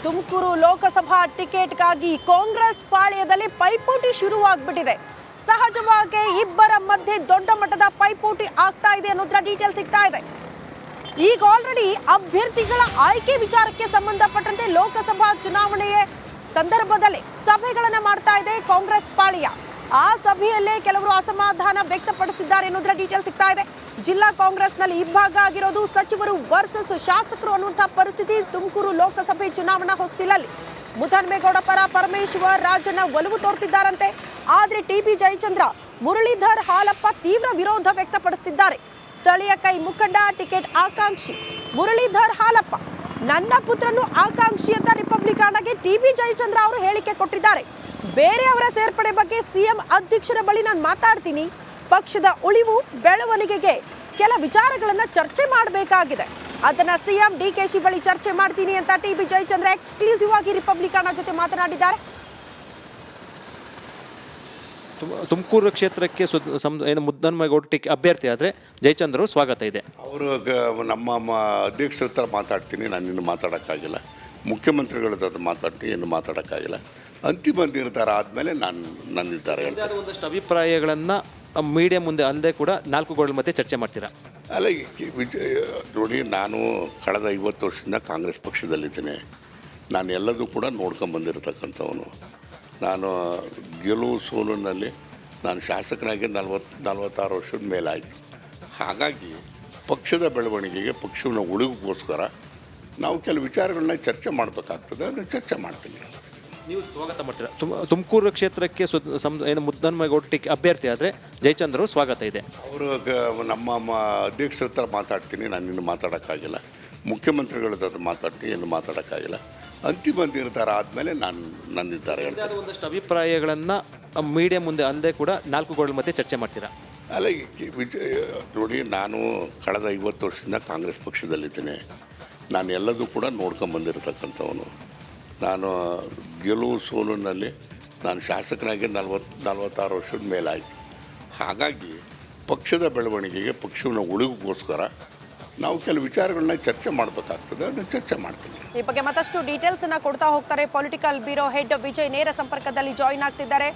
ತುಮಕೂರು ಲೋಕಸಭಾ ಟಿಕೆಟ್ಗಾಗಿ ಕಾಂಗ್ರೆಸ್ ಪಾಳ್ಯದಲ್ಲಿ ಪೈಪೋಟಿ ಶುರುವಾಗ್ಬಿಟ್ಟಿದೆ. ಸಹಜವಾಗಿ ಇಬ್ಬರ ಮಧ್ಯೆ ದೊಡ್ಡ ಮಟ್ಟದ ಪೈಪೋಟಿ ಆಗ್ತಾ ಇದೆ ಅನ್ನೋದ್ರ ಡೀಟೇಲ್ ಸಿಗ್ತಾ ಇದೆ. ಈಗ ಆಲ್ರೆಡಿ ಅಭ್ಯರ್ಥಿಗಳ ಆಯ್ಕೆ ವಿಚಾರಕ್ಕೆ ಸಂಬಂಧಪಟ್ಟಂತೆ ಲೋಕಸಭಾ ಚುನಾವಣೆಯ ಸಂದರ್ಭದಲ್ಲಿ ಸಭೆಗಳನ್ನ ಮಾಡ್ತಾ ಇದೆ ಕಾಂಗ್ರೆಸ್ ಪಾಳ್ಯ. ಆ ಸಭೆಯಲ್ಲೇ ಕೆಲವರು ಅಸಮಾಧಾನ ವ್ಯಕ್ತಪಡಿಸಿದ್ದಾರೆ ಅನ್ನೋದ್ರ ಡೀಟೇಲ್ ಸಿಗ್ತಾ ಇದೆ. ಜಿಲ್ಲಾ ಕಾಂಗ್ರೆಸ್ನಲ್ಲಿ ಇಬ್ಬಾಗ ಆಗಿರೋದು ಸಚಿವರು ವರ್ಸಸ್ ಶಾಸಕರು ಅನ್ನುವಂತಹ ಪರಿಸ್ಥಿತಿ ತುಮಕೂರು ಲೋಕಸಭೆ ಚುನಾವಣಾ ಹೊಸ್ತಿಲಲ್ಲಿ. ಮುದ್ದನ್ಮೇಗೌಡ ಪರ ಪರಮೇಶ್ವರ್ ರಾಜಣ್ಣ ಒಲವು ತೋರ್ತಿದ್ದಾರಂತೆ. ಆದ್ರೆ ಟಿಬಿ ಜಯಚಂದ್ರ, ಮುರಳೀಧರ್ ಹಾಲಪ್ಪ ತೀವ್ರ ವಿರೋಧ ವ್ಯಕ್ತಪಡಿಸುತ್ತಿದ್ದಾರೆ. ಸ್ಥಳೀಯ ಕೈ ಮುಖಂಡ, ಟಿಕೆಟ್ ಆಕಾಂಕ್ಷಿ ಮುರಳೀಧರ್ ಹಾಲಪ್ಪ, ನನ್ನ ಪುತ್ರನು ಆಕಾಂಕ್ಷಿ ಅಂತ ರಿಪಬ್ಲಿಕನ್ಗೆ ಟಿಬಿ ಜಯಚಂದ್ರ ಅವರು ಹೇಳಿಕೆ ಕೊಟ್ಟಿದ್ದಾರೆ. ಬೇರೆಯವರ ಸೇರ್ಪಡೆ ಬಗ್ಗೆ ಸಿಎಂ ಅಧ್ಯಕ್ಷರ ಬಳಿ ನಾನು ಮಾತಾಡ್ತೀನಿ. ಪಕ್ಷದ ಉಳಿವು ಬೆಳವಣಿಗೆಗೆ ಕೆಲ ವಿಚಾರಗಳನ್ನ ಚರ್ಚೆ ಮಾಡಬೇಕಾಗಿದೆ. ಅದನ್ನ ಸಿಎಂ ಡಿಕೆಶಿ ಬಳಿ ಚರ್ಚೆ ಮಾಡ್ತೀನಿ ಅಂತ ಟಿಬಿ ಜಯಚಂದ್ರ ಎಕ್ಸ್ಕ್ಲೂಸಿವ್ ಆಗಿ ರಿಪಬ್ಲಿಕನ್ ಜೊತೆ ಮಾತನಾಡಿದ್ದಾರೆ. ತುಮಕೂರು ಕ್ಷೇತ್ರಕ್ಕೆ ಮುದ್ದನ್ಮೇಗೌಡ ಅಭ್ಯರ್ಥಿ ಆದರೆ ಜಯಚಂದ್ರ ಸ್ವಾಗತ ಇದೆ. ಅವರು ನಮ್ಮ ಅಧ್ಯಕ್ಷರ ಹತ್ರ ಮಾತಾಡ್ತೀನಿ, ನಾನು ಇನ್ನು ಮಾತಾಡೋಕ್ಕಾಗಿಲ್ಲ. ಮುಖ್ಯಮಂತ್ರಿಗಳ ಹತ್ರ ಮಾತಾಡ್ತೀನಿ, ಇನ್ನು ಮಾತಾಡೋಕ್ಕಾಗಿಲ್ಲ. ಅಂತಿಮ ನಿರ್ಧಾರ ಆದಮೇಲೆ ನನ್ನ ನಿರ್ಧಾರ ಹೇಳ್ತಾರೆ. ಒಂದಷ್ಟು ಅಭಿಪ್ರಾಯಗಳನ್ನು ಮೀಡಿಯಾ ಮುಂದೆ ಅಲ್ಲದೆ ಕೂಡ 4 ಗೋಡೆಗಳ ಮಧ್ಯೆ ಚರ್ಚೆ ಮಾಡ್ತೀರಾ? ಅಲ್ಲ ನೋಡಿ, ನಾನು ಕಳೆದ 50 ವರ್ಷದಿಂದ ಕಾಂಗ್ರೆಸ್ ಪಕ್ಷದಲ್ಲಿದ್ದೇನೆ. ನಾನು ಎಲ್ಲದೂ ಕೂಡ ನೋಡ್ಕೊಂಬಂದಿರತಕ್ಕಂಥವನು. ನಾನು ಗೆಲುವು ಸೋಲಿನಲ್ಲಿ ನಾನು ಶಾಸಕನಾಗಿ 46 ವರ್ಷದ ಮೇಲಾಯಿತು. ಹಾಗಾಗಿ ಪಕ್ಷದ ಬೆಳವಣಿಗೆಗೆ, ಪಕ್ಷವನ್ನು ಉಳಿಗೋಸ್ಕರ ನಾವು ಕೆಲವು ವಿಚಾರಗಳನ್ನ ಚರ್ಚೆ ಮಾಡಬೇಕಾಗ್ತದೆ. ಅದನ್ನು ಚರ್ಚೆ ಮಾಡ್ತೀನಿ. ನೀವು ಸ್ವಾಗತ ಮಾಡ್ತೀರಾ? ತುಮಕೂರು ಕ್ಷೇತ್ರಕ್ಕೆ ಮುದ್ದನ್ಮೇಗೌಡ ಅಭ್ಯರ್ಥಿ ಆದರೆ ಜಯಚಂದ್ರ ಸ್ವಾಗತ ಇದೆ. ಅವರು ನಮ್ಮ ಅಧ್ಯಕ್ಷರ ಹತ್ರ ಮಾತಾಡ್ತೀನಿ, ನಾನು ಇನ್ನು ಮಾತಾಡೋಕ್ಕಾಗಿಲ್ಲ. ಮುಖ್ಯಮಂತ್ರಿಗಳ ಹತ್ರ ಮಾತಾಡ್ತೀನಿ, ಇನ್ನು ಮಾತಾಡೋಕ್ಕಾಗಿಲ್ಲ. ಅಂತಿಮ ನಿರ್ಧಾರ ಆದಮೇಲೆ ನನ್ನ ನಿರ್ಧಾರ ಹೇಳ್ತಾರೆ. ಒಂದಷ್ಟು ಅಭಿಪ್ರಾಯಗಳನ್ನು ಮೀಡಿಯಾ ಮುಂದೆ ಅಲ್ಲದೆ ಕೂಡ 4 ಗೋಡೆಗಳ ಮಧ್ಯೆ ಚರ್ಚೆ ಮಾಡ್ತೀರಾ? ಅಲ್ಲ ನೋಡಿ, ನಾನು ಕಳೆದ 50 ವರ್ಷದಿಂದ ಕಾಂಗ್ರೆಸ್ ಪಕ್ಷದಲ್ಲಿದ್ದೇನೆ. ನಾನು ಎಲ್ಲದೂ ಕೂಡ ನೋಡ್ಕೊಂಬಂದಿರತಕ್ಕಂಥವನು. ನಾನು ಗೆಲುವು ಸೋಲಿನಲ್ಲಿ ನಾನು ಶಾಸಕನಾಗಿ 46 ವರ್ಷದ ಮೇಲಾಯಿತು. ಹಾಗಾಗಿ ಪಕ್ಷದ ಬೆಳವಣಿಗೆಗೆ, ಪಕ್ಷವನ್ನು ಉಳಿಗೋಸ್ಕರ ನಾವು ಕೆಲವು ವಿಚಾರಗಳನ್ನ ಚರ್ಚೆ ಮಾಡಬೇಕಾಗ್ತದೆ. ಅದನ್ನು ಚರ್ಚೆ ಮಾಡ್ತೀನಿ. ಈ ಬಗ್ಗೆ ಮತ್ತಷ್ಟು ಡೀಟೇಲ್ಸ್ ಅನ್ನ ಕೊಡ್ತಾ ಹೋಗ್ತಾರೆ ಪೊಲಿಟಿಕಲ್ ಬ್ಯೂರೋ ಹೆಡ್ ವಿಜಯ್. ನೇರ ಸಂಪರ್ಕದಲ್ಲಿ ಜಾಯಿನ್ ಆಗ್ತಿದ್ದಾರೆ.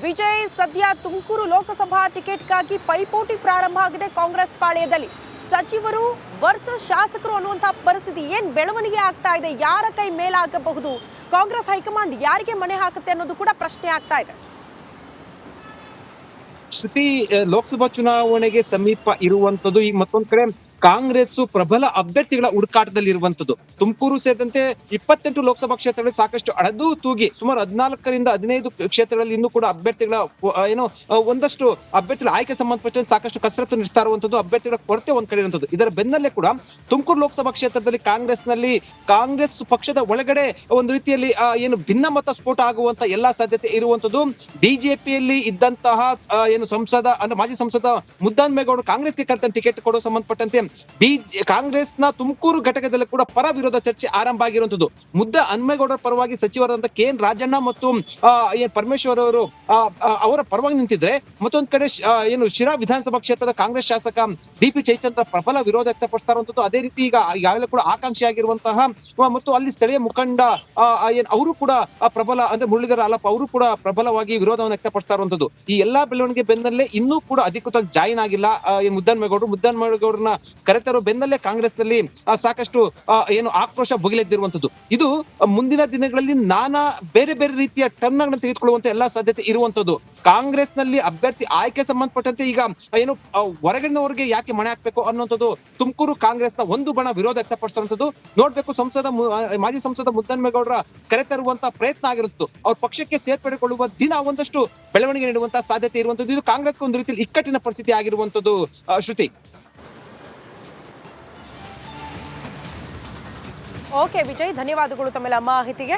ವಿಜಯ್, ಸದ್ಯ ತುಮಕೂರು ಲೋಕಸಭಾ ಟಿಕೆಟ್ಗಾಗಿ ಪೈಪೋಟಿ ಪ್ರಾರಂಭ ಆಗಿದೆ ಕಾಂಗ್ರೆಸ್ ಪಾಳ್ಯದಲ್ಲಿ. ಸಚಿವರು ವರ್ಸಸ್ ಶಾಸಕರು ಅನ್ನುವಂತಹ ಪರಿಸ್ಥಿತಿ ಏನ್ ಬೆಳವಣಿಗೆ ಆಗ್ತಾ ಇದೆ? ಯಾರ ಕೈ ಮೇಲಾಗಬಹುದು? ಕಾಂಗ್ರೆಸ್ ಹೈಕಮಾಂಡ್ ಯಾರಿಗೆ ಮಣೆ ಹಾಕುತ್ತೆ ಅನ್ನೋದು ಕೂಡ ಪ್ರಶ್ನೆ ಆಗ್ತಾ ಇದೆ. ಶ್ರುತಿ, ಲೋಕಸಭಾ ಚುನಾವಣೆಗೆ ಸಮೀಪ ಇರುವಂತದ್ದು. ಈ ಮತ್ತೊಂದ್ ಕಡೆ ಕಾಂಗ್ರೆಸ್ ಪ್ರಬಲ ಅಭ್ಯರ್ಥಿಗಳ ಹುಡುಕಾಟದಲ್ಲಿ ಇರುವಂತದ್ದು. ತುಮಕೂರು ಸೇರಿದಂತೆ 28 ಲೋಕಸಭಾ ಕ್ಷೇತ್ರಗಳಲ್ಲಿ ಸಾಕಷ್ಟು ಅಳೆದು ತೂಗಿ ಸುಮಾರು 14ರಿಂದ 15 ಕ್ಷೇತ್ರಗಳಲ್ಲಿ ಇನ್ನೂ ಕೂಡ ಅಭ್ಯರ್ಥಿಗಳ ಒಂದಷ್ಟು ಅಭ್ಯರ್ಥಿಗಳ ಆಯ್ಕೆ ಸಂಬಂಧಪಟ್ಟ ಸಾಕಷ್ಟು ಕಸರತ್ತು ನಡೆಸ್ತಾ ಇರುವಂತದ್ದು. ಅಭ್ಯರ್ಥಿಗಳ ಕೊರತೆ ಒಂದ್ ಕಡೆ ಇರುವಂತದ್ದು. ಇದರ ಬೆನ್ನಲ್ಲೇ ಕೂಡ ತುಮಕೂರು ಲೋಕಸಭಾ ಕ್ಷೇತ್ರದಲ್ಲಿ ಕಾಂಗ್ರೆಸ್ ಪಕ್ಷದ ಒಳಗಡೆ ಒಂದು ರೀತಿಯಲ್ಲಿ ಭಿನ್ನಮತ ಸ್ಫೋಟ ಆಗುವಂತ ಎಲ್ಲಾ ಸಾಧ್ಯತೆ ಇರುವಂತದ್ದು. ಬಿಜೆಪಿಯಲ್ಲಿ ಇದ್ದಂತಹ ಸಂಸದ ಅಂದ್ರೆ ಮಾಜಿ ಸಂಸದ ಮುದ್ದನ್ಮೇಗೌಡ ಕಾಂಗ್ರೆಸ್ಗೆ ಕರೆತ ಟಿಕೆಟ್ ಕೊಡೋ ಸಂಬಂಧಪಟ್ಟಂತೆ ಕಾಂಗ್ರೆಸ್ನ ತುಮಕೂರು ಘಟಕದಲ್ಲಿ ಕೂಡ ಪರ ವಿರೋಧ ಚರ್ಚೆ ಆರಂಭ ಆಗಿರುವಂತದ್ದು. ಮುದ್ದನ್ಮೇಗೌಡರ ಪರವಾಗಿ ಸಚಿವರಾದಂತಹ KN ರಾಜಣ್ಣ ಮತ್ತು ಪರಮೇಶ್ವರ್ ಅವರು ಅವರ ಪರವಾಗಿ ನಿಂತಿದ್ರೆ, ಮತ್ತೊಂದ್ ಕಡೆ ಶಿರಾ ವಿಧಾನಸಭಾ ಕ್ಷೇತ್ರದ ಕಾಂಗ್ರೆಸ್ ಶಾಸಕ DP ಜಯಚಂದ್ರ ಪ್ರಬಲ ವಿರೋಧ ವ್ಯಕ್ತಪಡಿಸ್ತಾ ಇರುವಂತದ್ದು. ಅದೇ ರೀತಿ ಈಗಾಗಲೇ ಕೂಡ ಆಕಾಂಕ್ಷಿಯಾಗಿರುವಂತಹ ಮತ್ತು ಅಲ್ಲಿ ಸ್ಥಳೀಯ ಮುಖಂಡ ಅವರು ಕೂಡ ಪ್ರಬಲ ಅಂದ್ರೆ ಮುರಳೀಧರ್ ಹಾಲಪ್ಪ ಅವರು ಕೂಡ ಪ್ರಬಲವಾಗಿ ವಿರೋಧವನ್ನು ವ್ಯಕ್ತಪಡಿಸ್ತಾ ಇರುವಂತದ್ದು. ಈ ಎಲ್ಲಾ ಬೆಳವಣಿಗೆ ಬೆನ್ನಲ್ಲೇ ಇನ್ನೂ ಕೂಡ ಅಧಿಕೃತವಾಗಿ ಜಾಯಿನ್ ಆಗಿಲ್ಲ ಮುದ್ದನ್ಮೇಗೌಡರನ್ನ ಕರೆತರೋ ಬೆನ್ನಲ್ಲೇ ಕಾಂಗ್ರೆಸ್ ನಲ್ಲಿ ಸಾಕಷ್ಟು ಆಕ್ರೋಶ ಭುಗಿಲೆದ್ದಿರುವಂತದ್ದು. ಇದು ಮುಂದಿನ ದಿನಗಳಲ್ಲಿ ಬೇರೆ ಬೇರೆ ರೀತಿಯ ಟರ್ನ್ ಅನ್ನು ತೆಗೆದುಕೊಳ್ಳುವಂತ ಎಲ್ಲಾ ಸಾಧ್ಯತೆ ಇರುವಂತದ್ದು. ಕಾಂಗ್ರೆಸ್ ನಲ್ಲಿ ಅಭ್ಯರ್ಥಿ ಆಯ್ಕೆ ಸಂಬಂಧಪಟ್ಟಂತೆ ಈಗ ಹೊರಗಡೆನವರಿಗೆ ಯಾಕೆ ಮಣೆ ಹಾಕ್ಬೇಕು ಅನ್ನುವಂಥದ್ದು ತುಮಕೂರು ಕಾಂಗ್ರೆಸ್ನ ಒಂದು ಬಣ ವಿರೋಧ ವ್ಯಕ್ತಪಡಿಸುವಂತದ್ದು ನೋಡ್ಬೇಕು. ಮಾಜಿ ಸಂಸದ ಮುದ್ದನ್ಮೇಗೌಡರ ಕರೆತರುವಂತಹ ಪ್ರಯತ್ನ ಆಗಿರುತ್ತದೆ. ಅವ್ರ ಪಕ್ಷಕ್ಕೆ ಸೇರ್ಪಡೆಗೊಳ್ಳುವ ದಿನ ಒಂದಷ್ಟು ಬೆಳವಣಿಗೆ ನೀಡುವಂತಹ ಸಾಧ್ಯತೆ ಇರುವಂತದ್ದು. ಇದು ಕಾಂಗ್ರೆಸ್ಗೆ ಒಂದು ರೀತಿಯಲ್ಲಿ ಇಕ್ಕಟ್ಟಿನ ಪರಿಸ್ಥಿತಿ ಆಗಿರುವಂತದ್ದು. ಶ್ರುತಿ. ಓಕೆ ವಿಜಯ್, ಧನ್ಯವಾದಗಳು ತಮ್ಮೆಲ್ಲ ಮಾಹಿತಿಗೆ.